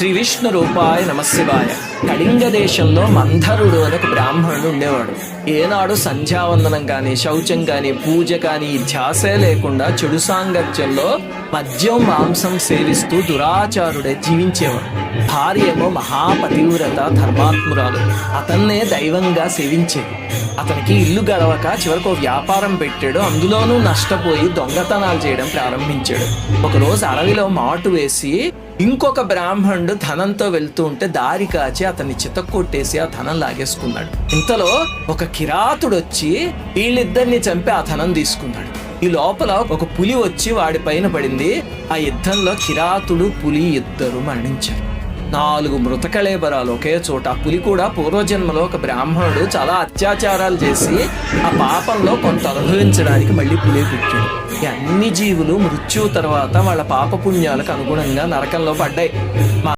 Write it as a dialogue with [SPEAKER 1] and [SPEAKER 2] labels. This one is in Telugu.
[SPEAKER 1] శ్రీ విష్ణు రూపాయ నమశివాయ. కళింగ దేశంలో మంధరుడు అని ఒక బ్రాహ్మణుడు ఉండేవాడు. ఏనాడు సంధ్యావందనం కానీ, శౌచం కానీ, పూజ కానీ ధ్యాసే లేకుండా చెడు సాంగత్యంలో మద్యం మాంసం సేవిస్తూ దురాచారుడే జీవించేవాడు. భార్య ఏమో మహాపతివ్రత ధర్మాత్మురాలు, అతన్నే దైవంగా సేవించేది. అతనికి ఇల్లు గడవక చివరకు వ్యాపారం పెట్టాడు. అందులోనూ నష్టపోయి దొంగతనాలు చేయడం ప్రారంభించాడు. ఒకరోజు అడవిలో మాటు వేసి ఇంకొక బ్రాహ్మణుడు ధనంతో వెళ్తూ ఉంటే దారి కాచి అతన్ని చితక్కొట్టేసి ఆ ధనం లాగేసుకున్నాడు. ఇంతలో ఒక కిరాతుడు వచ్చి వీళ్ళిద్దరిని చంపి ఆ ధనం తీసుకున్నాడు. ఈ లోపల ఒక పులి వచ్చి వాడి పైన పడింది. ఆ యుద్ధంలో కిరాతుడు పులి ఇద్దరు మరణించారు. 4 మృతకళేబరాలు ఒకే చోట. ఆ పులి కూడా పూర్వజన్మలో ఒక బ్రాహ్మణుడు చాలా అత్యాచారాలు చేసి ఆ పాపంలో కొంత అనుభవించడానికి మళ్ళీ పులి పుట్టాడు. ఈ అన్ని జీవులు మృత్యువు తర్వాత వాళ్ళ పాపపుణ్యాలకు అనుగుణంగా నరకంలో పడ్డాయి.